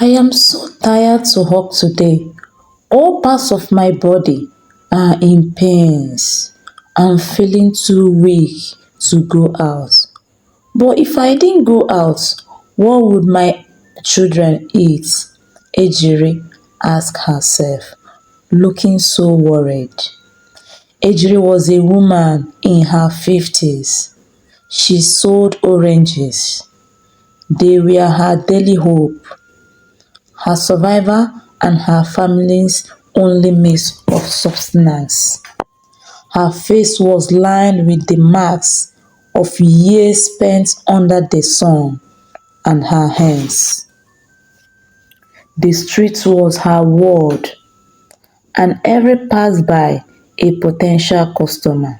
I am so tired to work today. All parts of my body are in pains. I'm feeling too weak to go out. But if I didn't go out, what would my children eat? Ejiri asked herself, looking so worried. Ejiri was a woman in her 50s. She sold oranges. They were her daily hope, her survival and her family's only means of sustenance. Her face was lined with the marks of years spent under the sun, and her hands. The street was her world, and every passerby a potential customer.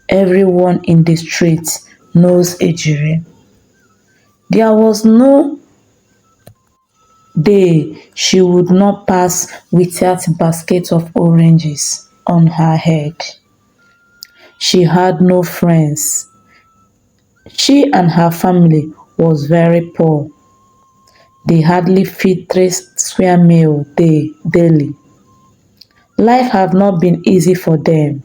Everyone in the street knows Ejiri. There was no day she would not pass without a basket of oranges on her head. She had no friends. She and her family was very poor. They hardly feed three square meal daily. Life had not been easy for them.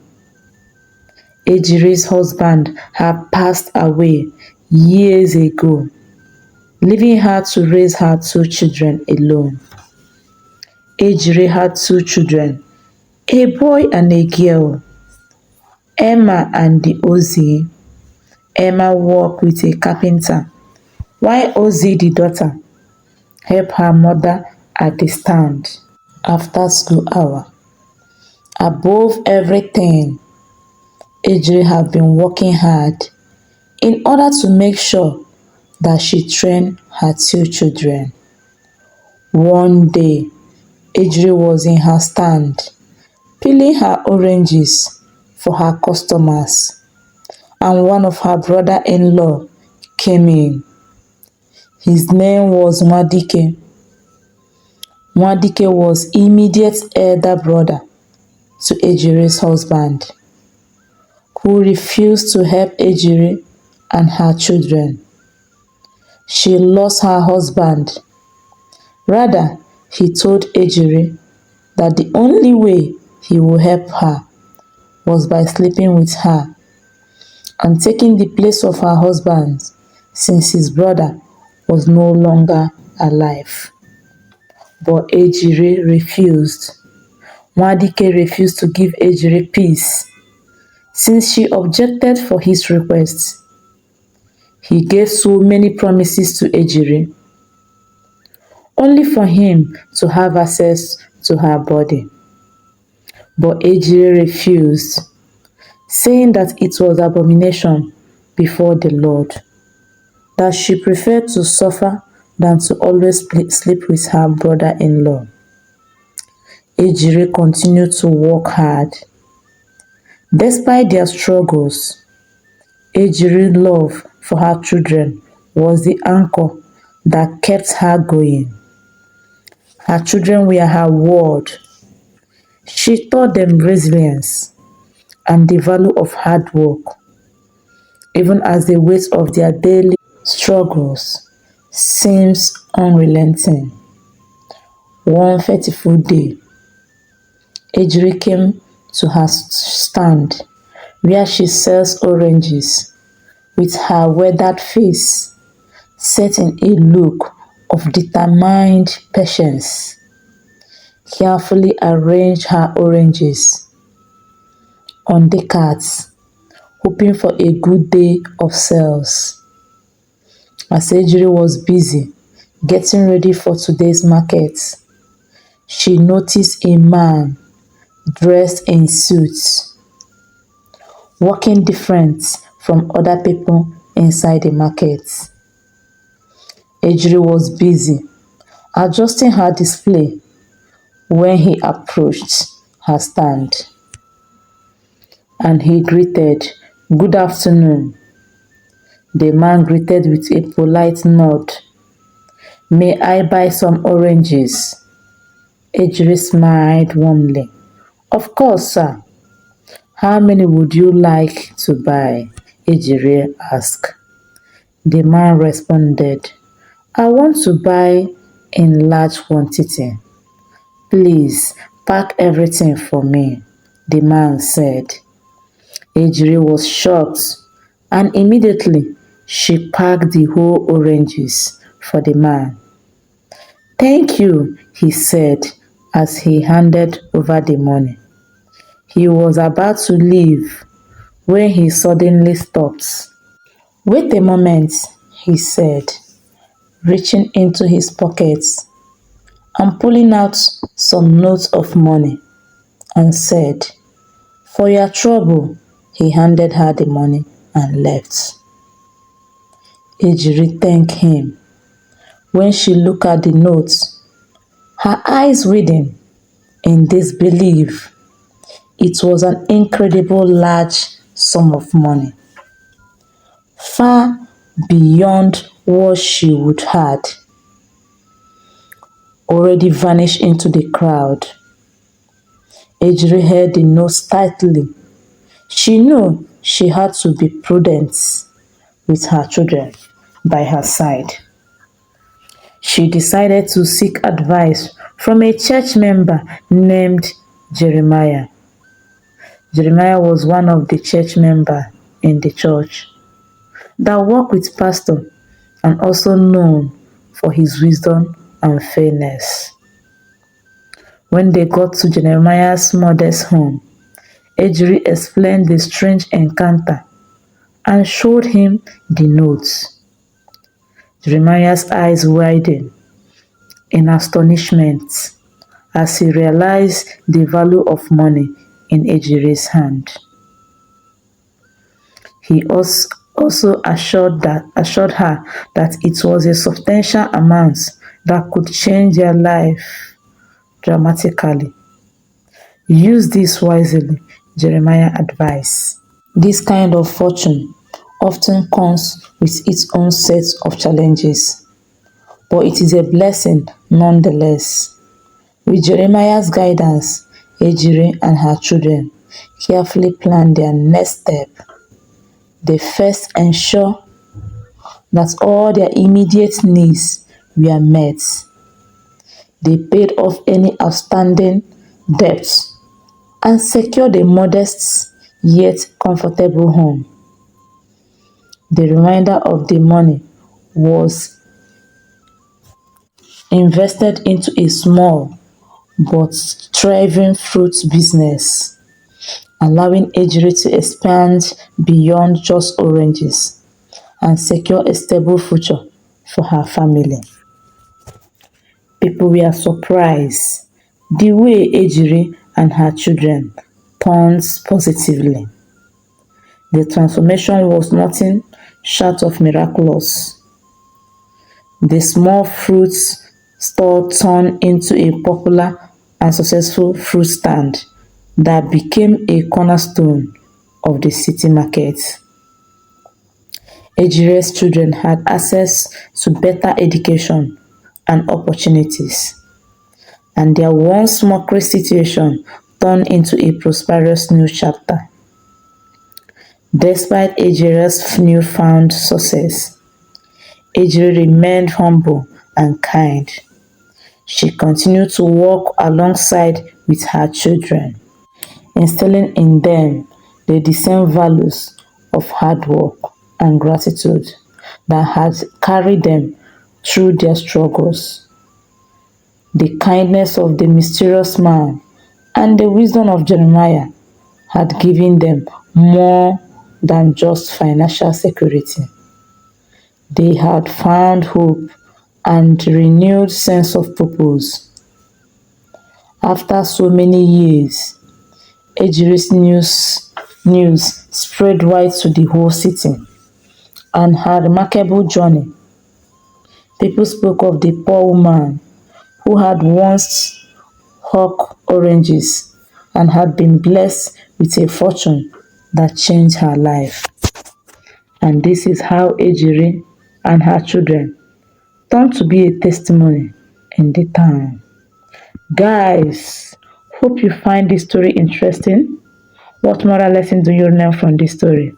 Ejiri's husband had passed away years ago, leaving her to raise her two children alone. Ejiri had two children, a boy and a girl, Emma and Ozzy. Emma worked with a carpenter, while Ozzy, the daughter, helped her mother at the stand after school hour. Above everything, Ejiri had been working hard in order to make sure that she trained her two children. One day, Ejiri was in her stand, peeling her oranges for her customers, and one of her brother-in-law came in. His name was Nwadike. Nwadike was immediate elder brother to Ejiri's husband, who refused to help Ejiri and her children. She lost her husband. Rather, he told Ejiri that the only way he would help her was by sleeping with her and taking the place of her husband since his brother was no longer alive. But Ejiri refused. Nwadike refused to give Ejiri peace since she objected for his request. He gave so many promises to Ejiri, only for him to have access to her body. But Ejiri refused, saying that it was abomination before the Lord, that she preferred to suffer than to always sleep with her brother-in-law. Ejiri continued to work hard. Despite their struggles, Ejiri's love for her children was the anchor that kept her going. Her children were her world. She taught them resilience and the value of hard work, even as the weight of their daily struggles seems unrelenting. One fateful day, Ejiri came to her stand where she sells oranges with her weathered face set in a look of determined patience. Carefully arranged her oranges on the carts, hoping for a good day of sales. As Ejiri was busy getting ready for today's market, she noticed a man dressed in suits, walking different from other people inside the market. Ejiri was busy adjusting her display when he approached her stand, and he greeted, "Good afternoon." The man greeted with a polite nod. "May I buy some oranges?" Ejiri smiled warmly. "Of course, sir. How many would you like to buy?" Ejiri asked. The man responded, "I want to buy in large quantity. Please pack everything for me, the man said. Ejiri was shocked and immediately she packed the whole oranges for the man. Thank you, he said as he handed over the money. He was about to leave when he suddenly stopped. Wait a moment, he said, reaching into his pockets and pulling out some notes of money and said, for your trouble. He handed her the money and left. Ejiri thanked him. When she looked at the notes, her eyes widened in disbelief. It was an incredible large sum of money, far beyond what she would had already vanished into the crowd. Ejiri held the notes tightly. She knew she had to be prudent with her children by her side. She decided to seek advice from a church member named Jeremiah. Jeremiah was one of the church members in the church that worked with pastor and also known for his wisdom and fairness. When they got to Jeremiah's mother's home, Ejiri explained the strange encounter and showed him the notes. Jeremiah's eyes widened in astonishment as he realized the value of money in Ejiri's hand. He also assured her that it was a substantial amount that could change their life dramatically. Use this wisely, Jeremiah advised. This kind of fortune often comes with its own set of challenges, but it is a blessing nonetheless. With Jeremiah's guidance, Ejiri and her children carefully planned their next step. They first ensured that all their immediate needs were met. They paid off any outstanding debts and secured a modest yet comfortable home. The remainder of the money was invested into a small but thriving fruit business, allowing Ejiri to expand beyond just oranges and secure a stable future for her family. People were surprised the way Ejiri and her children turned positively. The transformation was nothing short of miraculous. The small fruit store turned into a popular and successful fruit stand that became a cornerstone of the city market. Ejiri's children had access to better education and opportunities, and their once mockery situation turned into a prosperous new chapter. Despite Ejiri's newfound success, Ejiri remained humble and kind. She continued to work alongside with her children, instilling in them the same values of hard work and gratitude that had carried them through their struggles. The kindness of the mysterious man and the wisdom of Jeremiah had given them more than just financial security. They had found hope and renewed sense of purpose. After so many years, Ejiri's news spread wide to the whole city, and her remarkable journey. People spoke of the poor woman who had once hawked oranges and had been blessed with a fortune that changed her life. And this is how Ejiri and her children turned to be a testimony in the town. Guys, hope you find this story interesting. What moral lesson do you learn from this story?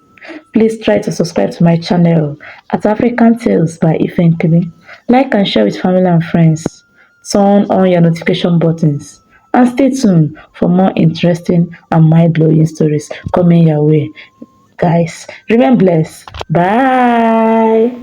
Please try to subscribe to my channel at African Tales by Ifenkili. Like and share with family and friends. turn on your notification buttons, and stay tuned for more interesting and mind-blowing stories coming your way. Guys, remain blessed. Bye.